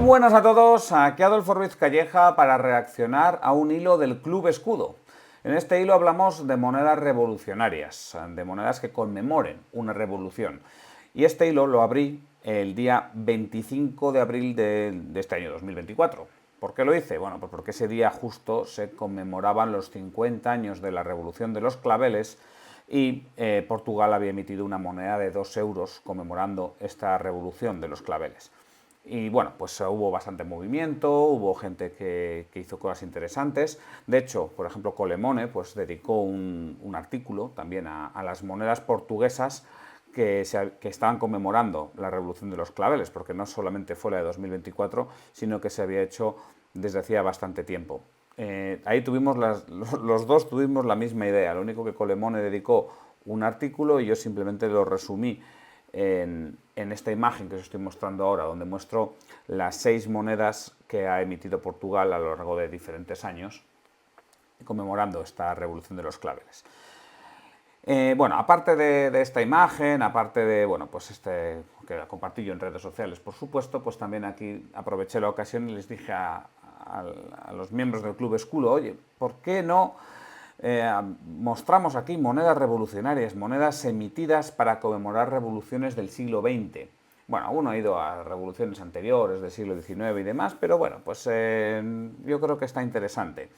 buenas a todos, aquí Adolfo Ruiz Calleja para reaccionar a un hilo del Club Escudo. En este hilo hablamos de monedas revolucionarias, de monedas que conmemoren una revolución. Y este hilo lo abrí el día 25 de abril de este año 2024. ¿Por qué lo hice? Bueno, pues porque ese día justo se conmemoraban los 50 años de la Revolución de los Claveles y Portugal había emitido una moneda de 2 euros conmemorando esta Revolución de los Claveles. Y bueno, pues hubo bastante movimiento, hubo gente que hizo cosas interesantes. De hecho, por ejemplo, Colemone pues dedicó un artículo también a las monedas portuguesas que estaban conmemorando la Revolución de los Claveles, porque no solamente fue la de 2024, sino que se había hecho desde hacía bastante tiempo. Ahí tuvimos los dos tuvimos la misma idea, lo único que Colemone dedicó un artículo y yo simplemente lo resumí en esta imagen que os estoy mostrando ahora, donde muestro las 6 monedas que ha emitido Portugal a lo largo de diferentes años, conmemorando esta Revolución de los Claveles. Bueno, aparte de esta imagen, aparte de, bueno, pues que la compartí yo en redes sociales, por supuesto, pues también aquí aproveché la ocasión y les dije a los miembros del Club Escudo, oye, ¿por qué no mostramos aquí monedas revolucionarias, monedas emitidas para conmemorar revoluciones del siglo XX? Bueno, uno ha ido a revoluciones anteriores del siglo XIX y demás, pero bueno, pues yo creo que está interesante.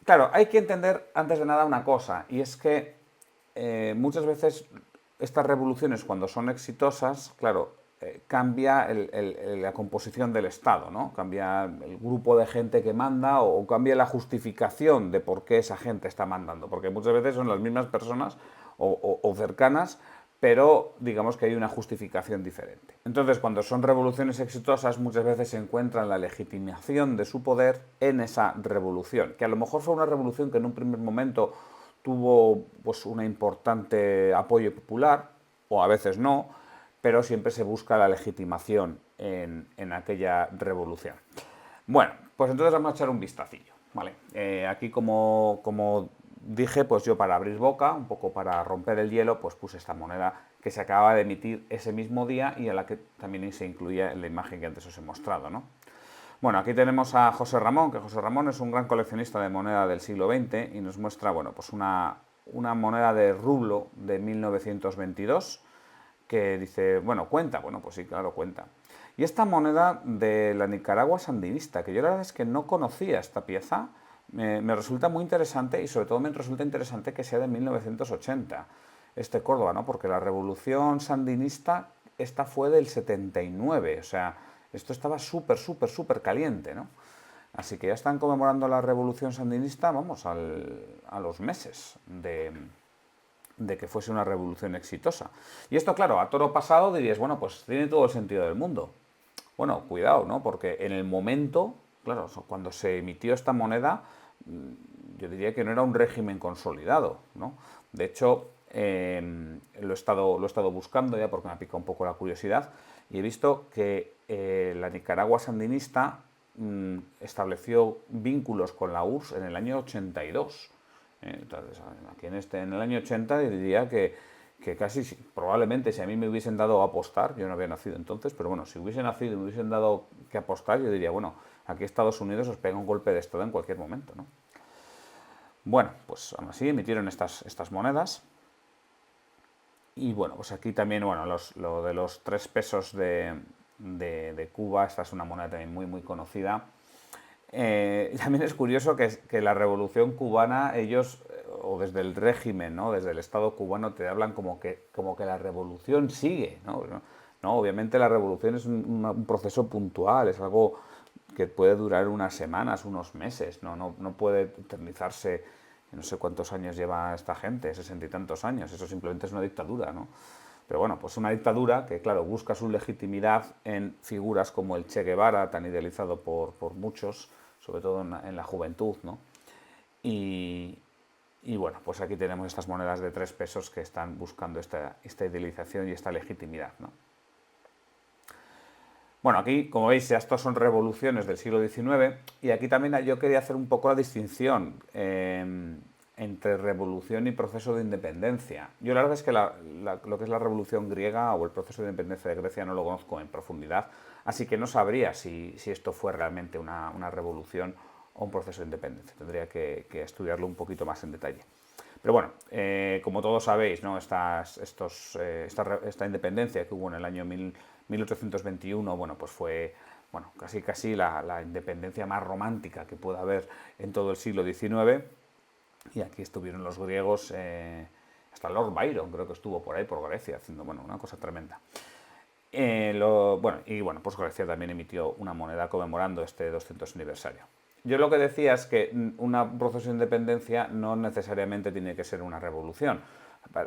Claro, hay que entender antes de nada una cosa, y es que muchas veces estas revoluciones, cuando son exitosas, claro, cambia la composición del Estado, ¿no? Cambia el grupo de gente que manda o cambia la justificación de por qué esa gente está mandando, porque muchas veces son las mismas personas o cercanas, pero digamos que hay una justificación diferente. Entonces, cuando son revoluciones exitosas, muchas veces se encuentran la legitimación de su poder en esa revolución, que a lo mejor fue una revolución que en un primer momento tuvo pues un importante apoyo popular, o a veces no, pero siempre se busca la legitimación en aquella revolución. Bueno, pues entonces vamos a echar un vistacillo, ¿vale? Aquí como dije, pues yo para abrir boca, un poco para romper el hielo, pues puse esta moneda que se acababa de emitir ese mismo día y a la que también se incluía en la imagen que antes os he mostrado, ¿no? Bueno, aquí tenemos a José Ramón, que José Ramón es un gran coleccionista de moneda del siglo XX y nos muestra, bueno, pues una moneda de rublo de 1922 que dice, bueno, cuenta, bueno, pues sí, claro, cuenta. Y esta moneda de la Nicaragua sandinista, que yo la verdad es que no conocía esta pieza, me resulta muy interesante y sobre todo me resulta interesante que sea de 1980, este Córdoba, ¿no? Porque la revolución sandinista, esta fue del 79, o sea, esto estaba súper caliente, ¿no? Así que ya están conmemorando la revolución sandinista, vamos, a los meses de que fuese una revolución exitosa. Y esto, claro, a toro pasado dirías, bueno, pues tiene todo el sentido del mundo. Bueno, cuidado, ¿no? Porque en el momento, claro, cuando se emitió esta moneda, yo diría que no era un régimen consolidado, ¿no? De hecho, lo he estado buscando ya porque me ha picado un poco la curiosidad y he visto que la Nicaragua sandinista estableció vínculos con la URSS en el año 82. Entonces, aquí en el año 80 diría que casi, probablemente, si a mí me hubiesen dado a apostar, yo no había nacido entonces, pero bueno, si hubiese nacido y me hubiesen dado que apostar, yo diría, bueno, aquí Estados Unidos os pega un golpe de Estado en cualquier momento, ¿no? Bueno, pues aún así emitieron estas monedas. Y bueno, pues aquí también, bueno, lo de los 3 pesos de Cuba, esta es una moneda también muy conocida. También es curioso que la revolución cubana, ellos, o desde el régimen, ¿no? Desde el Estado cubano, te hablan como que la revolución sigue, ¿no? No, obviamente la revolución es un proceso puntual, es algo que puede durar unas semanas, unos meses, no puede eternizarse. No sé cuántos años lleva esta gente, 60 y tantos años, eso simplemente es una dictadura, ¿no? Pero bueno, pues una dictadura que, claro, busca su legitimidad en figuras como el Che Guevara, tan idealizado por muchos, sobre todo en la juventud, ¿no? Y bueno, pues aquí tenemos estas monedas de 3 pesos que están buscando esta idealización y esta legitimidad, ¿no? Bueno, aquí, como veis, ya estos son revoluciones del siglo XIX y aquí también yo quería hacer un poco la distinción entre revolución y proceso de independencia. Yo la verdad es que lo que es la revolución griega o el proceso de independencia de Grecia no lo conozco en profundidad, Así que no sabría si esto fue realmente una revolución o un proceso de independencia. Tendría que estudiarlo un poquito más en detalle. Pero bueno, como todos sabéis, ¿no? esta independencia que hubo en el año 1821, bueno, pues fue casi la independencia más romántica que pueda haber en todo el siglo XIX. Y aquí estuvieron los griegos, hasta Lord Byron creo que estuvo por ahí, por Grecia, haciendo una cosa tremenda. Pues Grecia también emitió una moneda conmemorando este 200 aniversario. Yo lo que decía es que un proceso de independencia no necesariamente tiene que ser una revolución.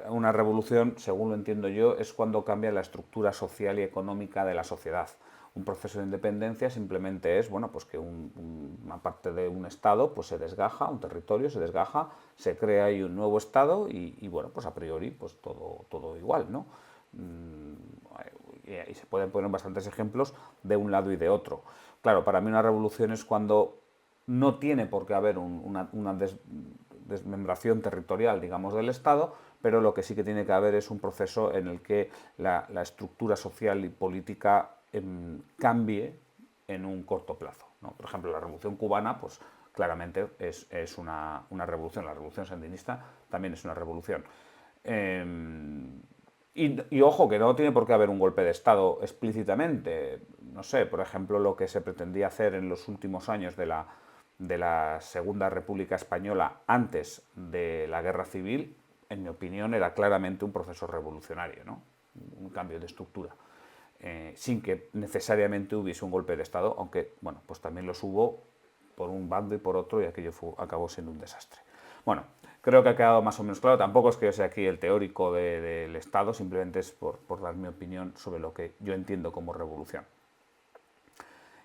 Una revolución, según lo entiendo yo, es cuando cambia la estructura social y económica de la sociedad. Un proceso de independencia simplemente es que una parte de un Estado pues se desgaja, un territorio se desgaja, se crea ahí un nuevo Estado y a priori pues todo igual, ¿no? Y se pueden poner bastantes ejemplos de un lado y de otro. Claro, para mí una revolución es cuando no tiene por qué haber una desmembración territorial, digamos, del Estado, pero lo que sí que tiene que haber es un proceso en el que la estructura social y política cambie en un corto plazo, ¿no? Por ejemplo, la Revolución Cubana, pues claramente es una revolución. La Revolución Sandinista también es una revolución. Y ojo, que no tiene por qué haber un golpe de Estado explícitamente. No sé, por ejemplo, lo que se pretendía hacer en los últimos años de la Segunda República Española antes de la Guerra Civil, en mi opinión, era claramente un proceso revolucionario, ¿no? Un cambio de estructura. Sin que necesariamente hubiese un golpe de Estado, aunque pues también los hubo por un bando y por otro, y aquello acabó siendo un desastre. Bueno, creo que ha quedado más o menos claro. Tampoco es que yo sea aquí el teórico del Estado, simplemente es por dar mi opinión sobre lo que yo entiendo como revolución.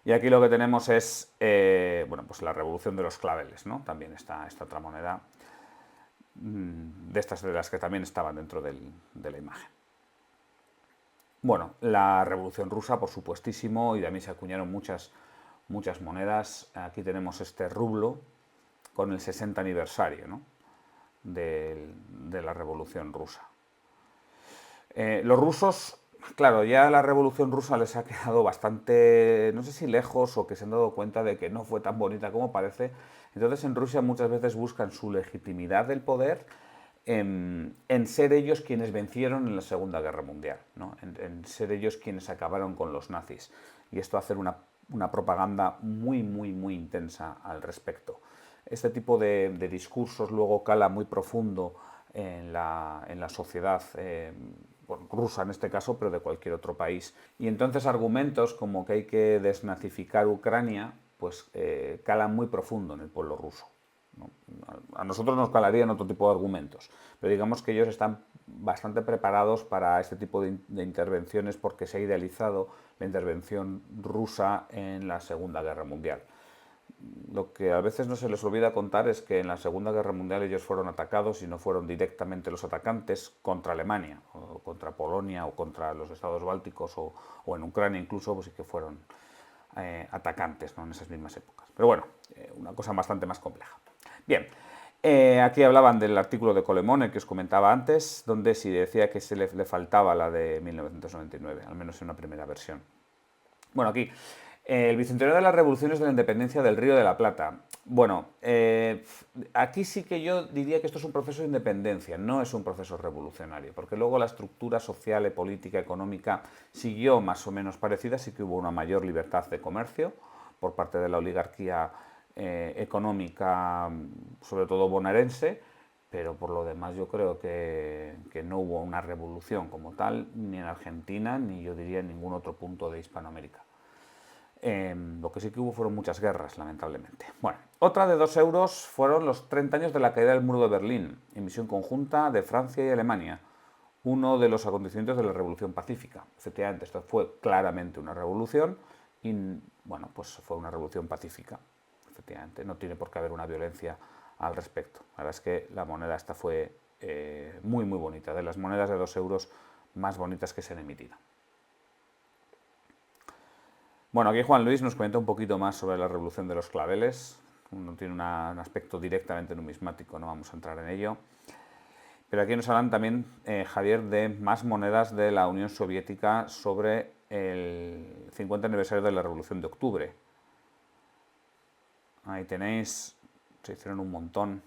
Y aquí lo que tenemos es pues la revolución de los claveles, ¿no? También está esta otra moneda de estas de las que también estaban dentro de la imagen. Bueno, la Revolución Rusa, por supuestísimo, y de ahí se acuñaron muchas monedas. Aquí tenemos este rublo con el 60 aniversario, ¿no? de la Revolución Rusa. Los rusos, claro, ya la Revolución Rusa les ha quedado bastante, no sé si lejos o que se han dado cuenta de que no fue tan bonita como parece. Entonces en Rusia muchas veces buscan su legitimidad del poder en ser ellos quienes vencieron en la Segunda Guerra Mundial, ¿no? En ser ellos quienes acabaron con los nazis. Y esto hacer una propaganda muy, muy, muy intensa al respecto. Este tipo de discursos luego cala muy profundo en la sociedad rusa en este caso, pero de cualquier otro país. Y entonces argumentos como que hay que desnazificar Ucrania, pues calan muy profundo en el pueblo ruso, ¿no? A nosotros nos calarían otro tipo de argumentos, pero digamos que ellos están bastante preparados para este tipo de intervenciones porque se ha idealizado la intervención rusa en la Segunda Guerra Mundial. Lo que a veces no se les olvida contar es que en la Segunda Guerra Mundial ellos fueron atacados y no fueron directamente los atacantes contra Alemania, o contra Polonia, o contra los estados bálticos, o en Ucrania incluso, pues sí que fueron atacantes, ¿no? En esas mismas épocas. Pero bueno, una cosa bastante más compleja. Bien, aquí hablaban del artículo de Colemone que os comentaba antes, donde sí decía que se le faltaba la de 1999, al menos en una primera versión. Bueno, aquí, el bicentenario de las revoluciones de la independencia del Río de la Plata. Bueno, aquí sí que yo diría que esto es un proceso de independencia, no es un proceso revolucionario, porque luego la estructura social, política, económica siguió más o menos parecida, sí que hubo una mayor libertad de comercio por parte de la oligarquía económica, sobre todo bonaerense, pero por lo demás yo creo que no hubo una revolución como tal, ni en Argentina, ni yo diría en ningún otro punto de Hispanoamérica. Lo que sí que hubo fueron muchas guerras, lamentablemente. Bueno, otra de 2 euros fueron los 30 años de la caída del muro de Berlín, emisión conjunta de Francia y Alemania, uno de los acontecimientos de la Revolución Pacífica. Efectivamente, esto fue claramente una revolución y, bueno, pues fue una revolución pacífica. Efectivamente, no tiene por qué haber una violencia al respecto. La verdad es que la moneda esta fue muy, muy bonita, de las monedas de 2 euros más bonitas que se han emitido. Bueno, aquí Juan Luis nos comenta un poquito más sobre la revolución de los claveles. No tiene un aspecto directamente numismático, no vamos a entrar en ello. Pero aquí nos hablan también, Javier, de más monedas de la Unión Soviética sobre el 50 aniversario de la Revolución de Octubre. Ahí tenéis, se hicieron un montón.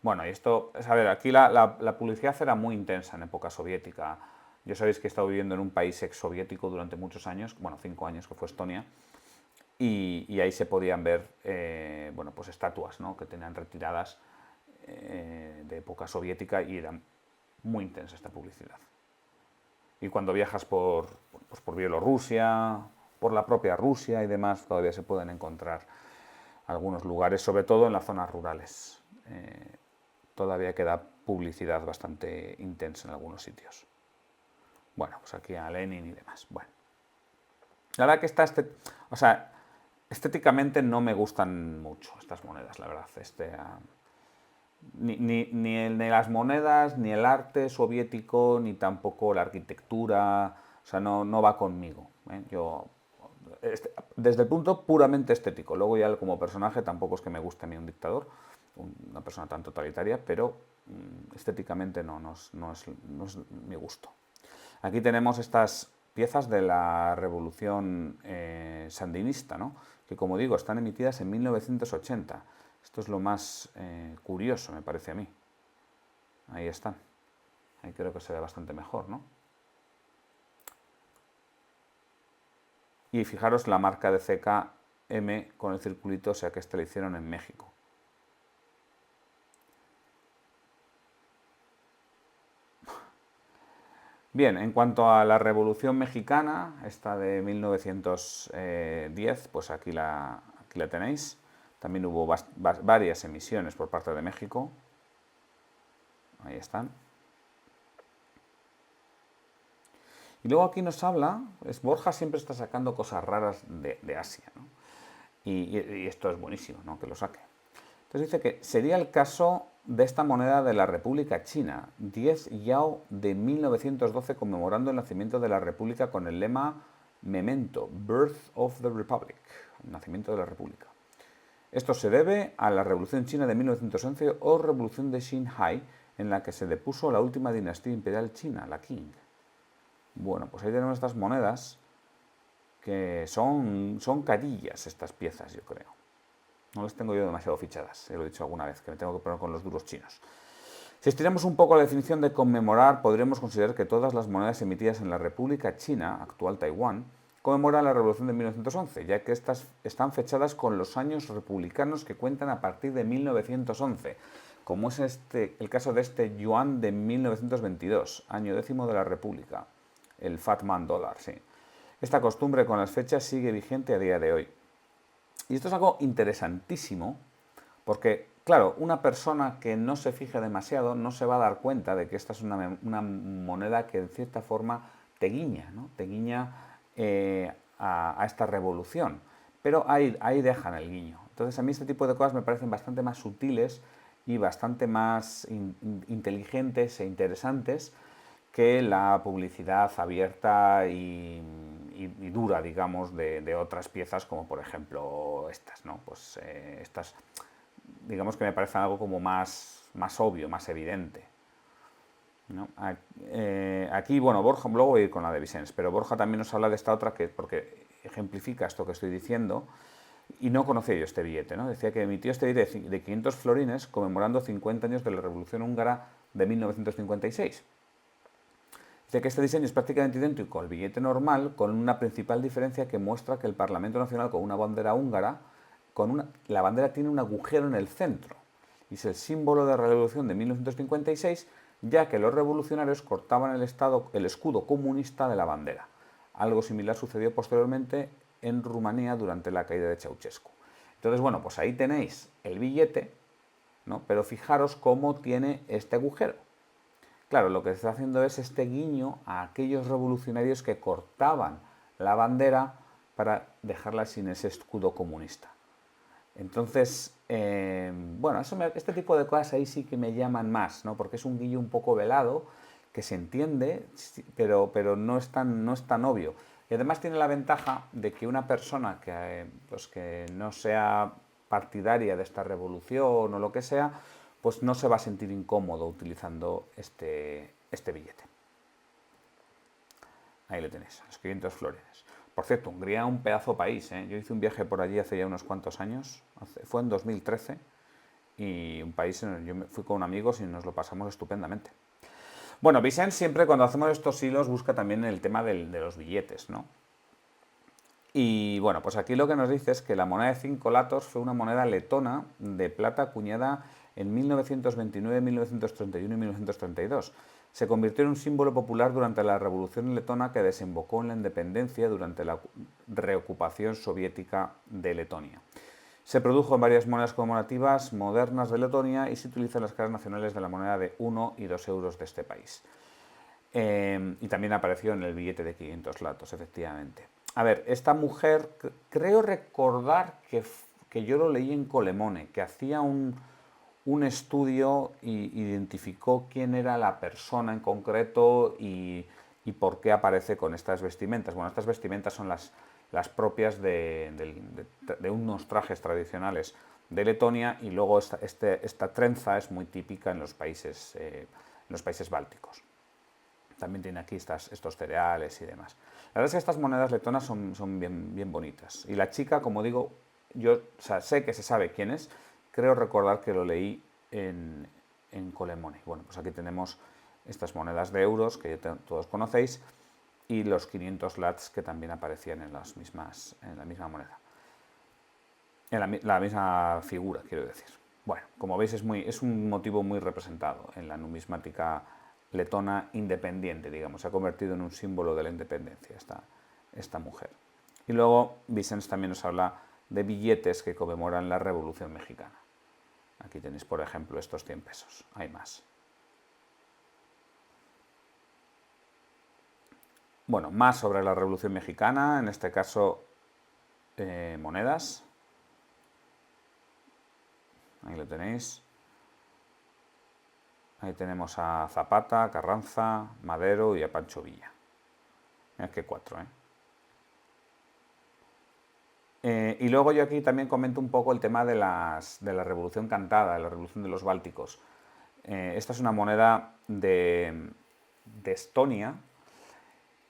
Bueno, y esto, a ver, aquí la publicidad era muy intensa en época soviética. Yo sabéis que he estado viviendo en un país exsoviético durante muchos años, bueno, 5 años, que fue Estonia, y ahí se podían ver, bueno, pues estatuas, ¿no?, que tenían retiradas de época soviética, y era muy intensa esta publicidad. Y cuando viajas pues por Bielorrusia, por la propia Rusia y demás, todavía se pueden encontrar algunos lugares, sobre todo en las zonas rurales. Todavía queda publicidad bastante intensa en algunos sitios. Bueno, pues aquí a Lenin y demás. Bueno, la verdad que o sea, estéticamente no me gustan mucho estas monedas, la verdad. Ni las monedas, ni el arte soviético, ni tampoco la arquitectura, o sea, no va conmigo. Desde el punto puramente estético, luego ya como personaje tampoco es que me guste a mí un dictador, una persona tan totalitaria, pero estéticamente no es mi gusto. Aquí tenemos estas piezas de la revolución sandinista, ¿no?, que, como digo, están emitidas en 1980. Esto es lo más curioso, me parece a mí. Ahí están. Ahí creo que se ve bastante mejor, ¿no? Y fijaros la marca de CKM con el circulito, o sea que este lo hicieron en México. Bien, en cuanto a la Revolución Mexicana, esta de 1910, pues aquí la tenéis. También hubo varias emisiones por parte de México. Ahí están. Y luego aquí nos habla, Borja siempre está sacando cosas raras de Asia, ¿no? Y esto es buenísimo, ¿no?, que lo saque. Entonces dice que sería el caso de esta moneda de la República China, 10 Yao de 1912, conmemorando el nacimiento de la República con el lema Memento, Birth of the Republic, el nacimiento de la República. Esto se debe a la Revolución China de 1911 o Revolución de Xinhai, en la que se depuso la última dinastía imperial china, la Qing. Bueno, pues ahí tenemos estas monedas que son carillas, estas piezas, yo creo. No las tengo yo demasiado fichadas, lo he dicho alguna vez, que me tengo que poner con los duros chinos. Si estiramos un poco la definición de conmemorar, podríamos considerar que todas las monedas emitidas en la República China, actual Taiwán, conmemoran la Revolución de 1911, ya que estas están fechadas con los años republicanos que cuentan a partir de 1911, como es el caso de este yuan de 1922, año 10º de la República, el Fat Man Dollar, sí. Esta costumbre con las fechas sigue vigente a día de hoy. Y esto es algo interesantísimo, porque, claro, una persona que no se fije demasiado no se va a dar cuenta de que esta es una moneda que, en cierta forma, te guiña, ¿no?, te guiña a esta revolución. Pero ahí dejan el guiño. Entonces, a mí este tipo de cosas me parecen bastante más sutiles y bastante más inteligentes e interesantes que la publicidad abierta y dura, digamos, de otras piezas, como por ejemplo estas, ¿no? Pues estas, digamos que me parecen algo como más obvio, más evidente, ¿no? Aquí, bueno, Borja, luego voy a ir con la de Vicens, pero Borja también nos habla de esta otra porque ejemplifica esto que estoy diciendo, y no conocía yo este billete, ¿no? Decía que emitió este billete de 500 florines conmemorando 50 años de la Revolución Húngara de 1956. Dice que este diseño es prácticamente idéntico al billete normal, con una principal diferencia que muestra que el Parlamento Nacional, con una bandera húngara, la bandera tiene un agujero en el centro. Y es el símbolo de la Revolución de 1956, ya que los revolucionarios cortaban el escudo comunista de la bandera. Algo similar sucedió posteriormente en Rumanía durante la caída de Ceausescu. Entonces, bueno, pues ahí tenéis el billete, ¿no?, pero fijaros cómo tiene este agujero. Claro, lo que se está haciendo es este guiño a aquellos revolucionarios que cortaban la bandera para dejarla sin ese escudo comunista. Entonces, bueno, este tipo de cosas ahí sí que me llaman más, ¿no?, porque es un guiño un poco velado, que se entiende, pero no es tan obvio. Y además tiene la ventaja de que una persona que no sea partidaria de esta revolución o lo que sea, pues no se va a sentir incómodo utilizando este billete. Ahí le tenéis, los 500 florines. Por cierto, Hungría un pedazo país, ¿eh? Yo hice un viaje por allí hace ya unos cuantos años, fue en 2013, y un país, yo fui con amigos y nos lo pasamos estupendamente. Bueno, Vicent siempre cuando hacemos estos hilos busca también el tema de los billetes, ¿no? Y bueno, pues aquí lo que nos dice es que la moneda de 5 latos fue una moneda letona de plata acuñada en 1929, 1931 y 1932. Se convirtió en un símbolo popular durante la Revolución Letona que desembocó en la independencia durante la reocupación soviética de Letonia. Se produjo en varias monedas conmemorativas modernas de Letonia y se utiliza en las caras nacionales de la moneda de 1 y 2 euros de este país. Y también apareció en el billete de 500 latos, efectivamente. A ver, esta mujer, creo recordar que yo lo leí en Colemone, que hacía un estudio y identificó quién era la persona en concreto y por qué aparece con estas vestimentas. Bueno, estas vestimentas son las propias de unos trajes tradicionales de Letonia, y luego esta trenza es muy típica en los países bálticos. También tiene aquí estos cereales y demás. La verdad es que estas monedas letonas son bien bonitas. Y la chica, como digo, yo sé que se sabe quién es. Creo recordar que lo leí en Colemone. Bueno, pues aquí tenemos estas monedas de euros que todos conocéis y los 500 lats que también aparecían en la misma moneda. En la misma figura, quiero decir. Bueno, como veis es un motivo muy representado en la numismática letona independiente, digamos. Se ha convertido en un símbolo de la independencia esta mujer. Y luego Vicens también nos habla de billetes que conmemoran la Revolución Mexicana. Aquí tenéis, por ejemplo, estos 100 pesos. Hay más. Bueno, más sobre la Revolución Mexicana, en este caso monedas. Ahí lo tenéis. Ahí tenemos a Zapata, Carranza, Madero y a Pancho Villa. Mirad que 4, y luego yo aquí también comento un poco el tema de la Revolución Cantada, de la Revolución de los Bálticos. Esta es una moneda de Estonia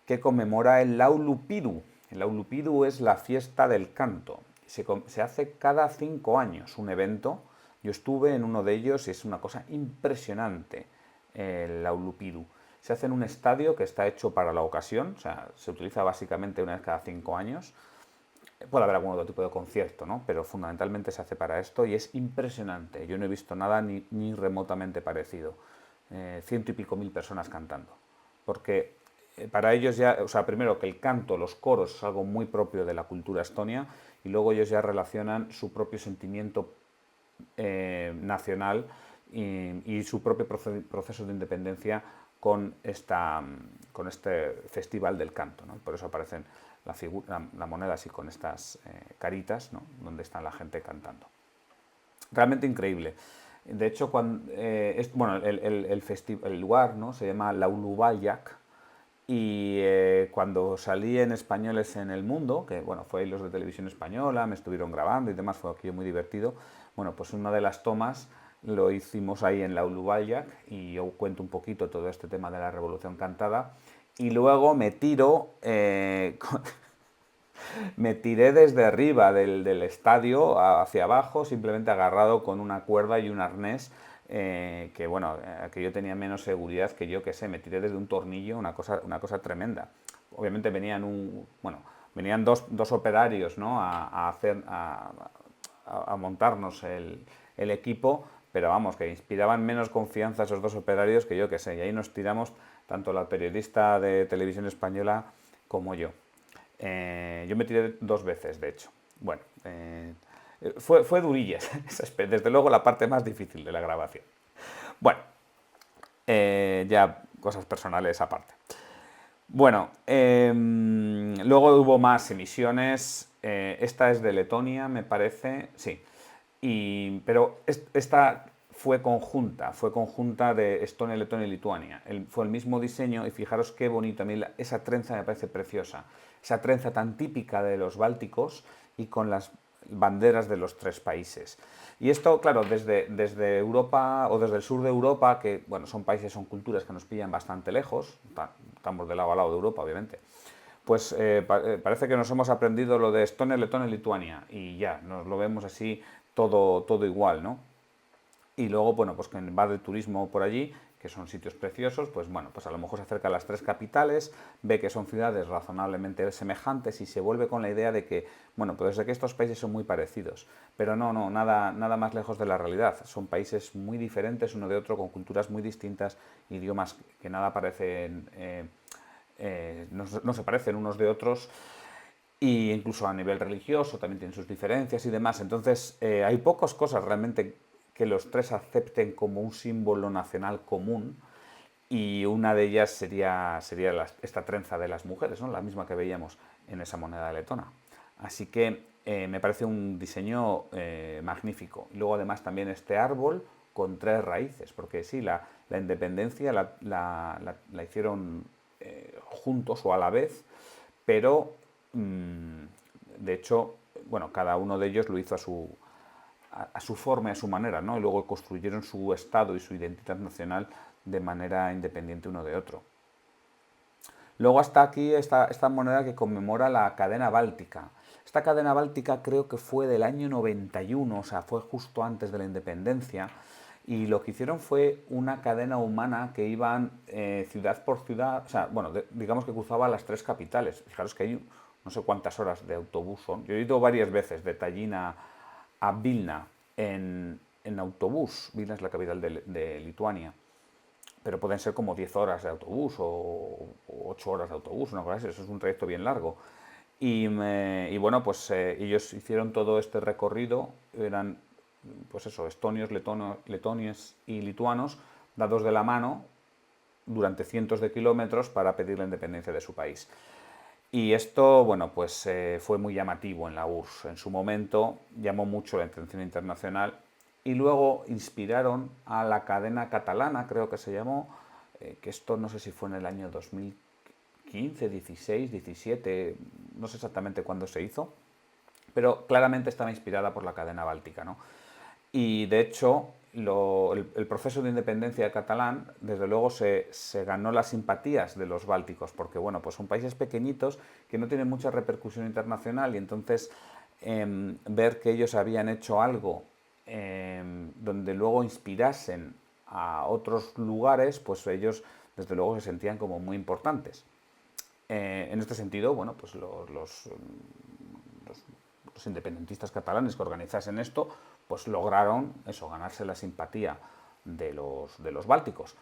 que conmemora el Laulupidu. El Laulupidu es la fiesta del canto. Se hace cada 5 años un evento. Yo estuve en uno de ellos y es una cosa impresionante el Laulupidu. Se hace en un estadio que está hecho para la ocasión, o sea, se utiliza básicamente una vez cada 5 años. Puede haber algún otro tipo de concierto, ¿no? Pero fundamentalmente se hace para esto y es impresionante. Yo no he visto nada ni remotamente parecido. 100 y pico mil personas cantando. Porque para ellos ya, o sea, primero que el canto, los coros es algo muy propio de la cultura estonia, y luego ellos ya relacionan su propio sentimiento nacional y su propio proceso de independencia con este festival del canto, ¿no? Por eso aparecen la moneda así con estas caritas, ¿no? Donde está la gente cantando. Realmente increíble. De hecho, el lugar, ¿no? Se llama Lauluvayac, y cuando salí en Españoles en el Mundo, que bueno, fue los de Televisión Española, me estuvieron grabando y demás, fue aquello muy divertido. Bueno, pues una de las tomas lo hicimos ahí en Lauluvayac, y yo cuento un poquito todo este tema de la Revolución Cantada, y luego me tiré desde arriba del estadio hacia abajo, simplemente agarrado con una cuerda y un arnés, que bueno, que yo tenía menos seguridad que yo, que sé, me tiré desde un tornillo, una cosa tremenda. Obviamente venían dos operarios, ¿no? a montarnos el equipo, pero vamos, que inspiraban menos confianza esos dos operarios que yo, que sé, y ahí nos tiramos tanto la periodista de Televisión Española como yo. Yo me tiré 2 veces, de hecho. Bueno, fue durillas, desde luego la parte más difícil de la grabación. Bueno, ya cosas personales aparte. Bueno, luego hubo más emisiones. Esta es de Letonia, me parece, sí. Pero esta fue conjunta de Estonia, Letonia y Lituania. Fue el mismo diseño, y fijaros qué bonito. A mí esa trenza me parece preciosa. Esa trenza tan típica de los bálticos y con las banderas de los 3 países. Y esto, claro, desde Europa o desde el sur de Europa, que bueno, son culturas que nos pillan bastante lejos, estamos de lado a lado de Europa, obviamente. Pues parece que nos hemos aprendido lo de Estonia, Letonia y Lituania y ya, nos lo vemos así todo igual, ¿no? Y luego, bueno, pues quien va de turismo por allí, que son sitios preciosos, pues bueno, pues a lo mejor se acerca a las tres capitales, ve que son ciudades razonablemente semejantes y se vuelve con la idea de que, bueno, pues de que estos países son muy parecidos. Pero no, nada más lejos de la realidad. Son países muy diferentes uno de otro, con culturas muy distintas, idiomas que nada parecen, no se parecen unos de otros. Y incluso a nivel religioso también tienen sus diferencias y demás. Entonces, hay pocas cosas realmente que los tres acepten como un símbolo nacional común, y una de ellas sería esta trenza de las mujeres, ¿no? La misma que veíamos en esa moneda letona. Así que me parece un diseño magnífico. Y luego además también este árbol con tres raíces, porque sí, la independencia la hicieron juntos o a la vez, pero de hecho, bueno, cada uno de ellos lo hizo a su forma y a su manera, ¿no? Y luego construyeron su estado y su identidad nacional de manera independiente uno de otro. Luego está aquí esta moneda que conmemora la cadena báltica. Esta cadena báltica creo que fue del año 91, o sea, fue justo antes de la independencia, y lo que hicieron fue una cadena humana que iban ciudad por ciudad, o sea, bueno, digamos que cruzaba las tres capitales. Fijaros que hay no sé cuántas horas de autobús son. Yo he ido varias veces de Tallinn a Vilna en autobús. Vilna es la capital de Lituania, pero pueden ser como 10 horas de autobús o 8 horas de autobús, una cosa así. Eso es un trayecto bien largo. Y bueno, pues ellos hicieron todo este recorrido, eran, pues eso, estonios, letonios y lituanos, dados de la mano durante cientos de kilómetros para pedir la independencia de su país. Y esto, bueno, pues fue muy llamativo en la URSS. En su momento llamó mucho la atención internacional y luego inspiraron a la cadena catalana, creo que se llamó, que esto no sé si fue en el año 2015, 16, 17, no sé exactamente cuándo se hizo, pero claramente estaba inspirada por la cadena báltica, ¿no? Y de hecho, el proceso de independencia catalán, desde luego, se ganó las simpatías de los bálticos, porque bueno, pues son países pequeñitos que no tienen mucha repercusión internacional, y entonces ver que ellos habían hecho algo donde luego inspirasen a otros lugares, pues ellos desde luego se sentían como muy importantes. En este sentido, bueno, pues los independentistas catalanes que organizasen esto, pues lograron eso, ganarse la simpatía de los bálticos.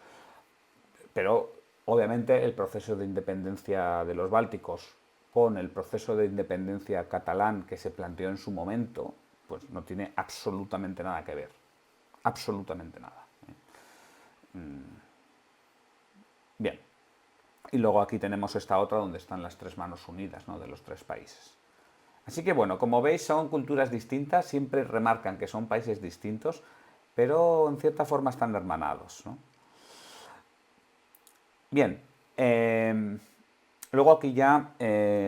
Pero obviamente el proceso de independencia de los bálticos con el proceso de independencia catalán que se planteó en su momento, pues no tiene absolutamente nada que ver. Absolutamente nada. Bien. Y luego aquí tenemos esta otra donde están las tres manos unidas, ¿no?, de los tres países. Así que bueno, como veis son culturas distintas, siempre remarcan que son países distintos, pero en cierta forma están hermanados, ¿no? Bien, luego aquí ya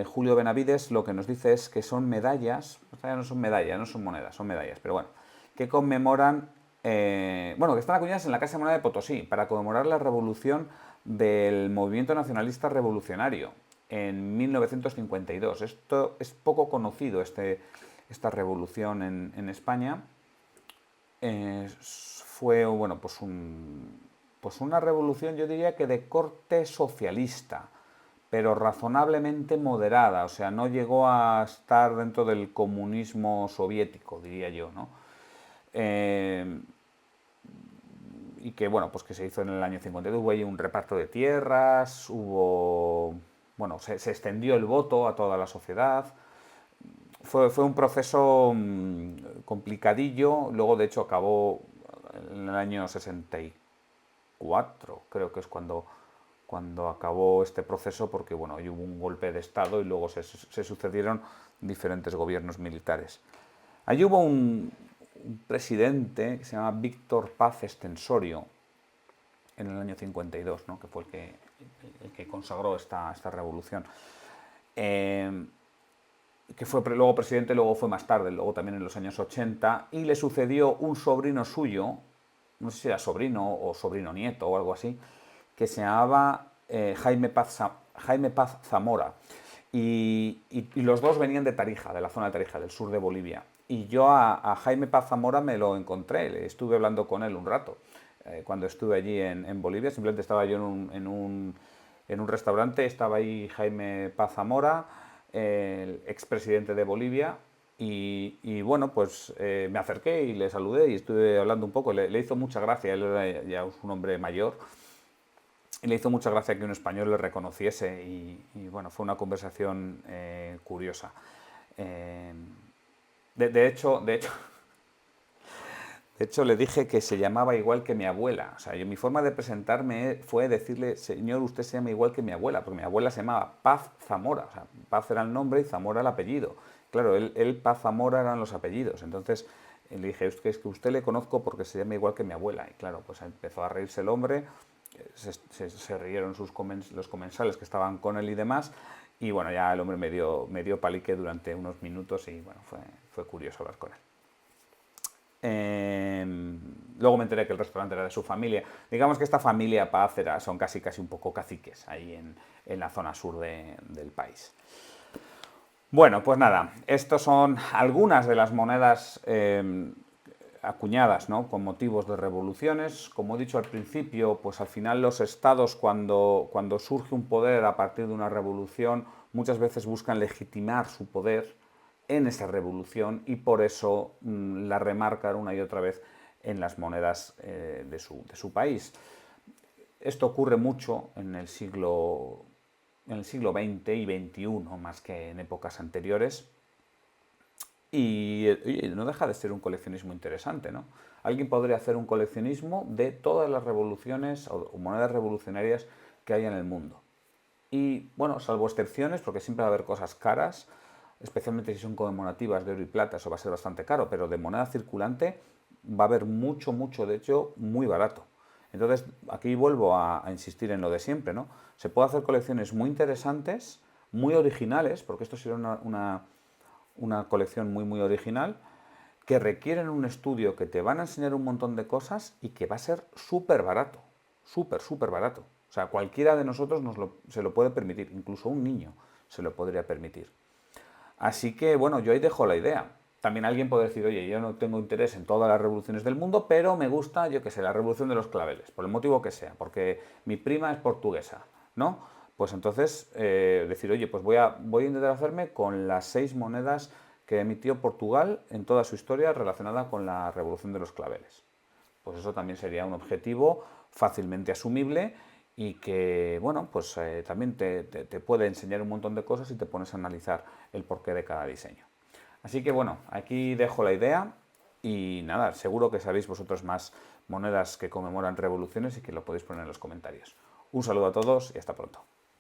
Julio Benavides lo que nos dice es que son medallas, o sea, no son medallas, no son monedas, son medallas, pero bueno, que conmemoran, bueno, que están acuñadas en la Casa de Moneda de Potosí, para conmemorar la revolución del movimiento nacionalista revolucionario en 1952. Esto es poco conocido, esta revolución en España. Fue, bueno, pues una revolución, yo diría que de corte socialista, pero razonablemente moderada, o sea, no llegó a estar dentro del comunismo soviético, diría yo, ¿no? Y que, bueno, pues que se hizo en el año 52, hubo ahí un reparto de tierras, bueno, se extendió el voto a toda la sociedad. Fue un proceso complicadillo, luego de hecho acabó en el año 64, creo que es cuando acabó este proceso, porque bueno, hubo un golpe de Estado y luego se sucedieron diferentes gobiernos militares. Allí hubo un presidente que se llama Víctor Paz Estensorio en el año 52, ¿no?, que fue el que consagró esta revolución. Que fue luego presidente, luego fue más tarde, luego también en los años 80, y le sucedió un sobrino suyo, no sé si era sobrino o sobrino nieto o algo así, que se llamaba Jaime Paz Zamora. Y los dos venían de Tarija, de la zona de Tarija, del sur de Bolivia. Y yo a Jaime Paz Zamora me lo encontré, estuve hablando con él un rato. Cuando estuve allí en Bolivia, simplemente estaba yo en un restaurante, estaba ahí Jaime Paz Zamora, el expresidente de Bolivia, y bueno, pues me acerqué y le saludé y estuve hablando un poco. Le hizo mucha gracia, él era ya un hombre mayor, y le hizo mucha gracia que un español le reconociese y bueno, fue una conversación curiosa. Eh, de hecho, de hecho, le dije que se llamaba igual que mi abuela. O sea, mi forma de presentarme fue decirle, señor, usted se llama igual que mi abuela, porque mi abuela se llamaba Paz Zamora. O sea, Paz era el nombre y Zamora el apellido. Claro, él Paz Zamora eran los apellidos. Entonces le dije, es que usted le conozco porque se llama igual que mi abuela. Y claro, pues empezó a reírse el hombre, se rieron los comensales que estaban con él y demás. Y bueno, ya el hombre me dio palique durante unos minutos y bueno, fue curioso hablar con él. Luego me enteré que el restaurante era de su familia. Digamos que esta familia Paz son casi un poco caciques ahí en la zona sur del país. Bueno, pues nada, estas son algunas de las monedas acuñadas, ¿no?, con motivos de revoluciones. Como he dicho al principio, pues al final los estados, cuando surge un poder a partir de una revolución, muchas veces buscan legitimar su poder en esa revolución y por eso la remarcan una y otra vez en las monedas de su país. Esto ocurre mucho en el siglo XX y XXI, más que en épocas anteriores. Y no deja de ser un coleccionismo interesante, ¿no? Alguien podría hacer un coleccionismo de todas las revoluciones o monedas revolucionarias que hay en el mundo. Y bueno, salvo excepciones, porque siempre va a haber cosas caras, especialmente si son conmemorativas de oro y plata, eso va a ser bastante caro, pero de moneda circulante va a haber mucho, de hecho, muy barato. Entonces, aquí vuelvo a insistir en lo de siempre, ¿no? Se puede hacer colecciones muy interesantes, muy originales, porque esto sería una colección muy original, que requieren un estudio, que te van a enseñar un montón de cosas y que va a ser súper barato, súper barato. O sea, cualquiera de nosotros se lo puede permitir, incluso un niño se lo podría permitir. Así que, bueno, yo ahí dejo la idea. También alguien puede decir, oye, yo no tengo interés en todas las revoluciones del mundo, pero me gusta, yo qué sé, la revolución de los claveles, por el motivo que sea, porque mi prima es portuguesa, ¿no? Pues entonces decir, oye, pues voy a intentar hacerme con las 6 monedas que emitió Portugal en toda su historia relacionada con la revolución de los claveles. Pues eso también sería un objetivo fácilmente asumible y que, bueno, pues también te puede enseñar un montón de cosas y te pones a analizar el porqué de cada diseño. Así que, bueno, aquí dejo la idea y nada, seguro que sabéis vosotros más monedas que conmemoran revoluciones y que lo podéis poner en los comentarios. Un saludo a todos y hasta pronto.